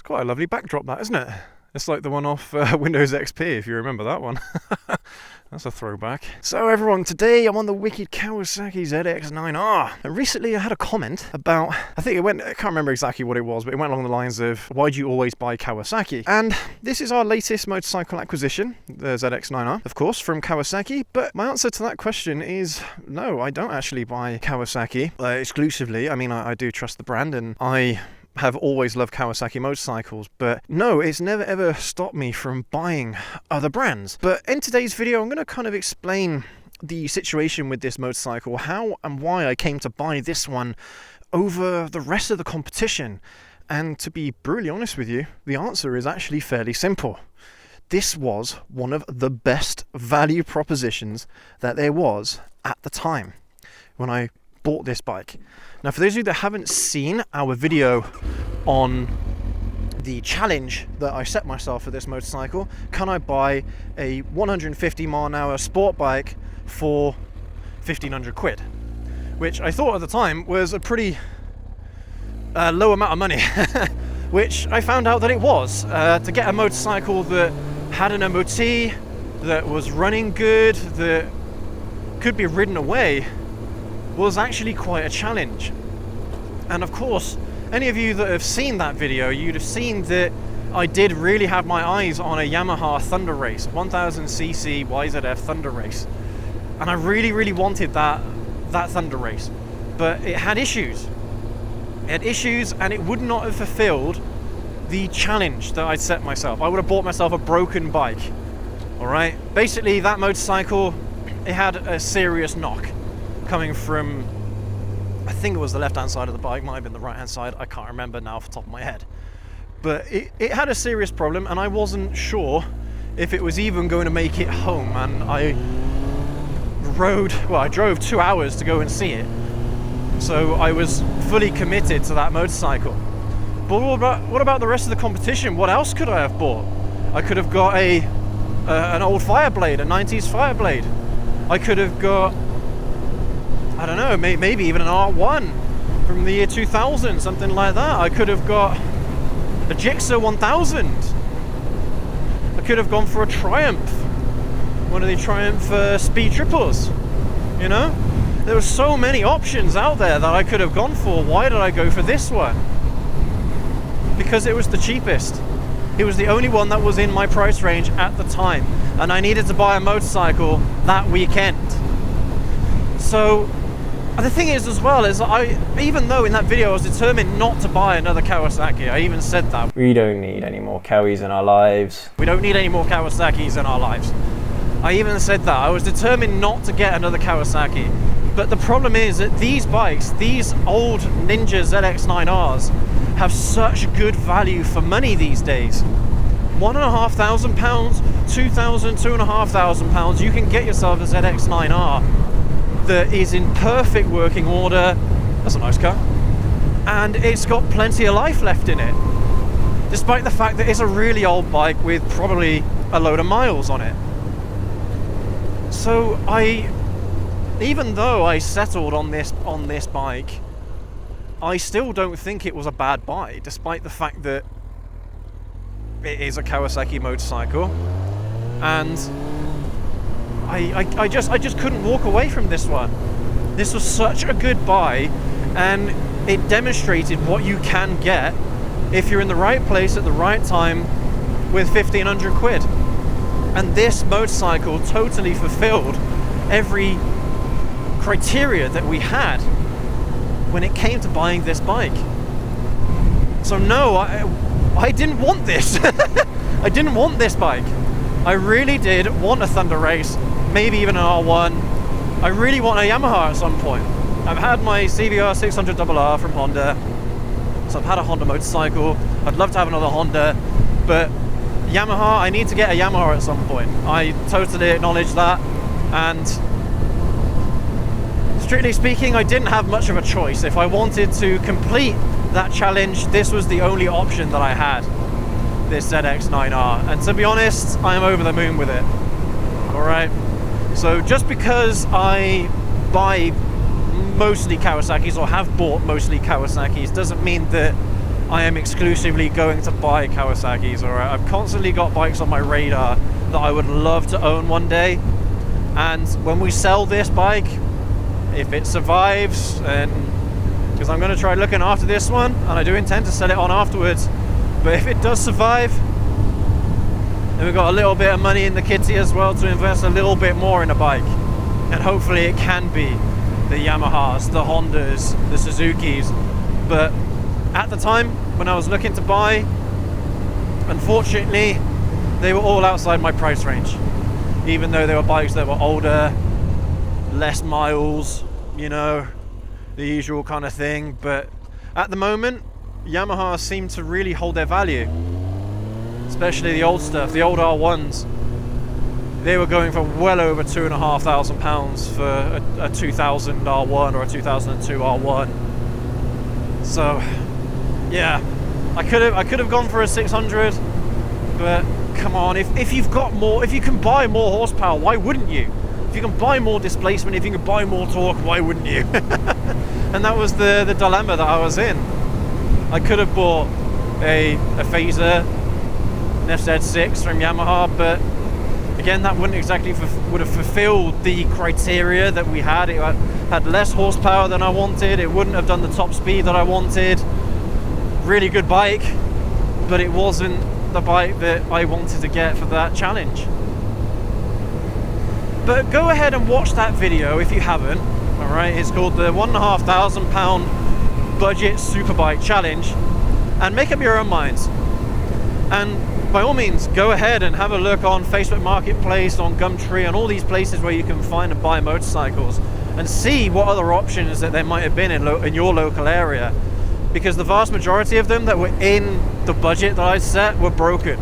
quite a lovely backdrop, that, isn't it? It's like the one off Windows XP, if you remember that one. That's a throwback. So everyone, today I'm on the wicked Kawasaki ZX9R. And recently I had a comment about, I can't remember exactly what it was, but it went along the lines of, why do you always buy Kawasaki? And this is our latest motorcycle acquisition, the ZX9R, of course, from Kawasaki. But my answer to that question is, no, I don't actually buy Kawasaki exclusively. I mean, I do trust the brand, and I have always loved Kawasaki motorcycles, but no, it's never ever stopped me from buying other brands. But in today's video, I'm going to kind of explain the situation with this motorcycle, how and why I came to buy this one over the rest of the competition. And to be brutally honest with you, the answer is actually fairly simple. This was one of the best value propositions that there was at the time when I bought this bike. Now, for those of you that haven't seen our video on the challenge that I set myself for this motorcycle, can I buy a 150 mile an hour sport bike for 1,500 quid? Which I thought at the time was a pretty low amount of money, which I found out that it was. To get a motorcycle that had an MOT, that was running good, that could be ridden away, was actually quite a challenge. And of course, any of you that have seen that video, you'd have seen that I did really have my eyes on a Yamaha Thunder Race, 1000cc YZF Thunder Race. And I really wanted that Thunder Race. But it had issues. It had issues, and it would not have fulfilled the challenge that I'd set myself. I would have bought myself a broken bike. Alright? Basically, that motorcycle, it had a serious knock coming from, I think it was the left hand side of the bike, might have been the right hand side, I can't remember now off the top of my head. But it had a serious problem, and I wasn't sure if it was even going to make it home. And I drove 2 hours to go and see it. So I was fully committed to that motorcycle. But what about the rest of the competition? What else could I have bought? I could have got an old Fireblade, a 90s Fireblade. I could have got, I don't know, maybe even an R1 from the year 2000, something like that. I could have got a Gixxer 1000. I could have gone for a Triumph, one of the Triumph speed triples, you know? There were so many options out there that I could have gone for. Why did I go for this one? Because it was the cheapest. It was the only one that was in my price range at the time, and I needed to buy a motorcycle that weekend. So the thing is as well, is even though in that video I was determined not to buy another Kawasaki, I even said that. We don't need any more Kawies in our lives. We don't need any more Kawasaki's in our lives. I even said that. I was determined not to get another Kawasaki. But the problem is that these bikes, these old Ninja ZX9Rs, have such good value for money these days. £1,500, £2,000, £2,500, you can get yourself a ZX9R that is in perfect working order. That's a nice car. And it's got plenty of life left in it, despite the fact that it's a really old bike with probably a load of miles on it. So even though I settled on this bike, I still don't think it was a bad buy, despite the fact that it is a Kawasaki motorcycle. And I just couldn't walk away from this one. This was such a good buy, and it demonstrated what you can get if you're in the right place at the right time with 1,500 quid. And this motorcycle totally fulfilled every criteria that we had when it came to buying this bike. So no, I didn't want this. I didn't want this bike. I really did want a Thunder Race, maybe even an R1. I really want a Yamaha at some point. I've had my CBR 600RR from Honda, so I've had a Honda motorcycle. I'd love to have another Honda, but Yamaha, I need to get a Yamaha at some point. I totally acknowledge that, and strictly speaking, I didn't have much of a choice. If I wanted to complete that challenge, this was the only option that I had, this ZX9R. And to be honest, I'm over the moon with it. Alright? So just because I buy mostly Kawasaki's, or have bought mostly Kawasaki's, doesn't mean that I am exclusively going to buy Kawasaki's, alright? I've constantly got bikes on my radar that I would love to own one day. And when we sell this bike, if it survives, and because I'm going to try looking after this one, and I do intend to sell it on afterwards, but if it does survive, then we've got a little bit of money in the kitty as well to invest a little bit more in a bike. And hopefully it can be the Yamahas, the Hondas, the Suzukis. But at the time when I was looking to buy, unfortunately, they were all outside my price range. Even though they were bikes that were older, less miles, you know, the usual kind of thing. But at the moment, Yamaha seem to really hold their value, especially the old stuff, the old R1s. They were going for well over £2,500 for a 2000 R1 or a 2002 R1. So yeah, I could have gone for a 600, but come on, if you've got more, if you can buy more horsepower, why wouldn't you? If you can buy more displacement, if you can buy more torque, why wouldn't you? And that was the dilemma that I was in. I could have bought a phaser, an FZ6 from Yamaha, but again, that wouldn't exactly would have fulfilled the criteria that we had. It had less horsepower than I wanted. It wouldn't have done the top speed that I wanted. Really good bike, but it wasn't the bike that I wanted to get for that challenge. But go ahead and watch that video if you haven't. All right, it's called the £1,500 budget superbike challenge, and make up your own minds. And by all means, go ahead and have a look on Facebook Marketplace, on Gumtree, on all these places where you can find and buy motorcycles, and see what other options that there might have been in your local area. Because the vast majority of them that were in the budget that I set were broken.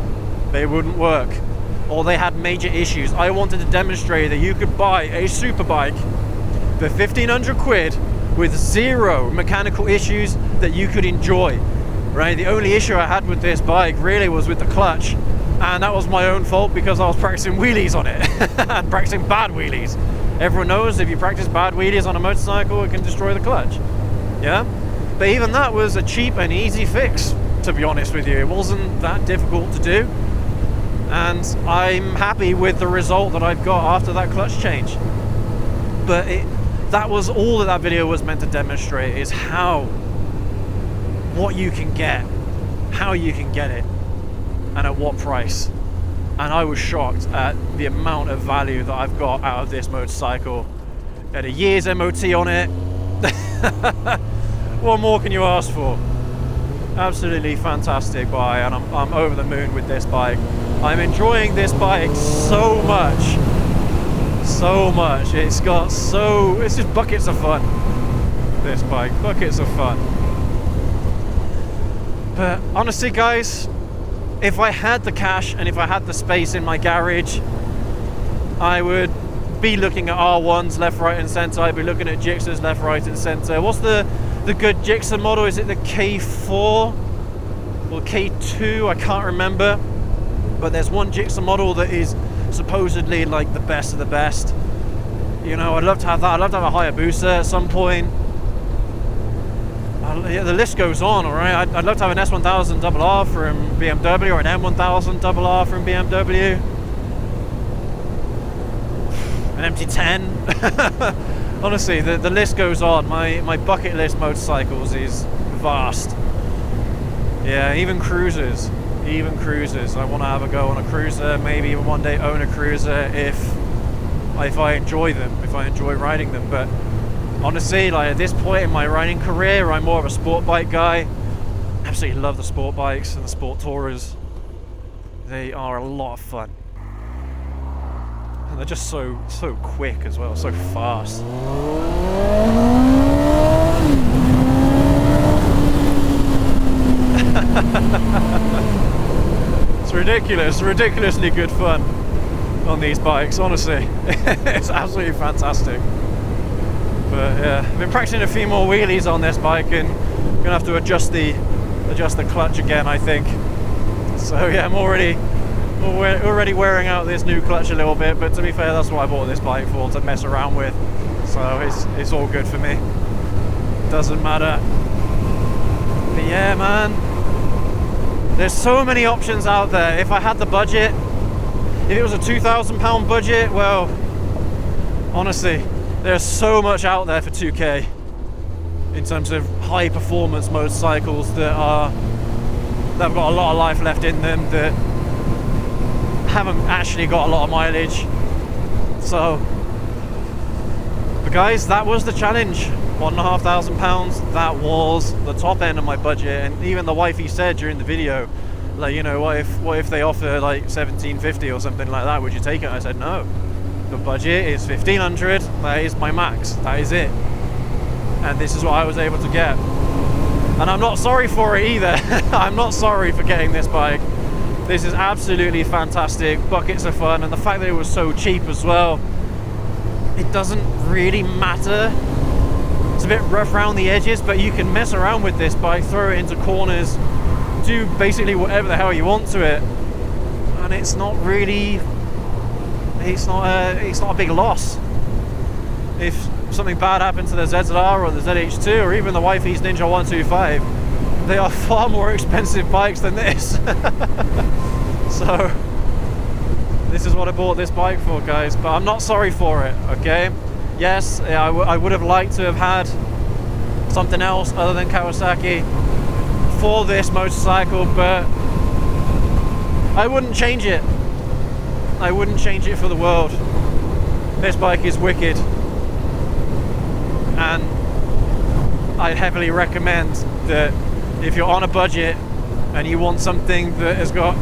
They wouldn't work, or they had major issues. I wanted to demonstrate that you could buy a superbike for 1,500 quid with zero mechanical issues that you could enjoy. Right, the only issue I had with this bike really was with the clutch, and that was my own fault because I was practicing wheelies on it and practicing bad wheelies. Everyone knows if you practice bad wheelies on a motorcycle, it can destroy the clutch. Yeah, but even that was a cheap and easy fix, to be honest with you. It wasn't that difficult to do, and I'm happy with the result that I've got after that clutch change. But that was all that video was meant to demonstrate, is what you can get, how you can get it, and at what price. And I was shocked at the amount of value that I've got out of this motorcycle. Had a year's MOT on it. What more can you ask for? Absolutely fantastic bike, and I'm over the moon with this bike. I'm enjoying this bike so much. It's just buckets of fun. This bike, buckets of fun. But honestly, guys, if I had the cash and if I had the space in my garage, I would be looking at R1s left, right and centre. I'd be looking at Gixxers left, right and centre. What's the good Gixxer model? Is it the K4 or K2? I can't remember. But there's one Gixxer model that is supposedly like the best of the best. You know, I'd love to have that. I'd love to have a Hayabusa at some point. Yeah, the list goes on, alright. I'd love to have an S1000 RR from BMW, or an M1000 RR from BMW. An MT10. Honestly, the list goes on. My bucket list motorcycles is vast. Yeah, even cruisers. I want to have a go on a cruiser, maybe even one day own a cruiser if I enjoy them, if I enjoy riding them. But honestly, like at this point in my riding career, I'm more of a sport bike guy. Absolutely love the sport bikes and the sport tourers. They are a lot of fun. And they're just so quick as well, so fast. It's ridiculously good fun on these bikes, honestly. It's absolutely fantastic. But yeah, I've been practicing a few more wheelies on this bike, and I'm gonna have to adjust the clutch again, I think. So yeah, I'm already wearing out this new clutch a little bit, but to be fair, that's what I bought this bike for, to mess around with. So it's all good for me. Doesn't matter. But yeah, man, There's so many options out there. If I had the budget, if it was a £2,000 budget, well, honestly, there's so much out there for 2K in terms of high performance motorcycles that have got a lot of life left in them, that haven't actually got a lot of mileage. So, but guys, that was the challenge. £1,500. That was the top end of my budget, and even the wifey said during the video, like, you know, what if they offer like 1750 or something like that? Would you take it? I said no. The budget is 1500. That is my max. That is it. And this is what I was able to get. And I'm not sorry for it either. I'm not sorry for getting this bike. This is absolutely fantastic. Buckets are fun, and the fact that it was so cheap as well, it doesn't really matter. It's a bit rough around the edges, but you can mess around with this bike, throw it into corners, do basically whatever the hell you want to it, and it's not really, it's not a big loss. If something bad happened to the ZZR or the ZH2 or even the Wifey's Ninja 125, they are far more expensive bikes than this. So this is what I bought this bike for, guys, but I'm not sorry for it, okay? Yes, I would have liked to have had something else other than Kawasaki for this motorcycle, but I wouldn't change it. I wouldn't change it for the world. This bike is wicked, and I'd heavily recommend that if you're on a budget and you want something that has got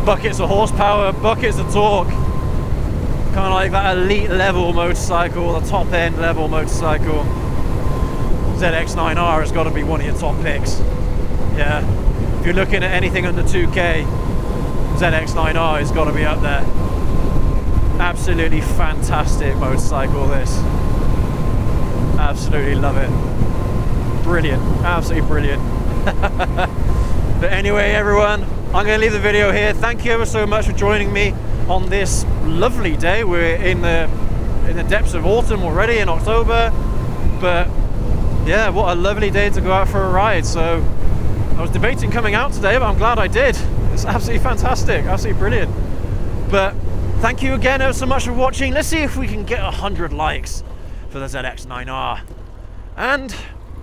buckets of horsepower, buckets of torque, kind of like that elite level motorcycle, the top end level motorcycle, ZX9R has got to be one of your top picks. Yeah, if you're looking at anything under 2K, ZX9R has got to be up there. Absolutely fantastic motorcycle, this. Absolutely love it. Brilliant, absolutely brilliant. But anyway, everyone, I'm going to leave the video here. Thank you ever so much for joining me on this lovely day. We're in the depths of autumn already, in October, but yeah, what a lovely day to go out for a ride. So I was debating coming out today, but I'm glad I did. It's absolutely fantastic, absolutely brilliant. But thank you again ever so much for watching. Let's see if we can get 100 likes for the ZX9R and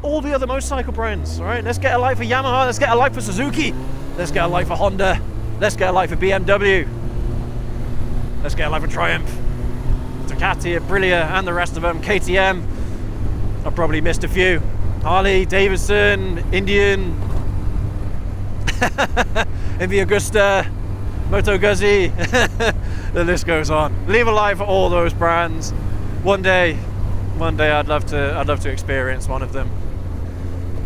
all the other motorcycle brands. All right, let's get a like for Yamaha, let's get a like for Suzuki, let's get a like for Honda, let's get a like for BMW, let's get a like for Triumph, Ducati, Aprilia, and the rest of them, KTM. I've probably missed a few. Harley, Davidson, Indian, Invi Augusta, Moto Guzzi. The list goes on. Leave a like for all those brands. One day I'd love to experience one of them,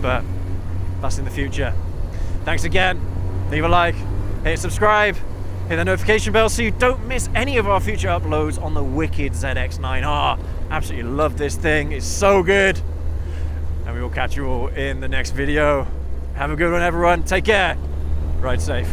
but that's in the future. Thanks again. Leave a like, hit subscribe, hit the notification bell so you don't miss any of our future uploads on the wicked ZX9R. Absolutely love this thing, it's so good. And we will catch you all in the next video. Have a good one, everyone. Take care. Ride safe.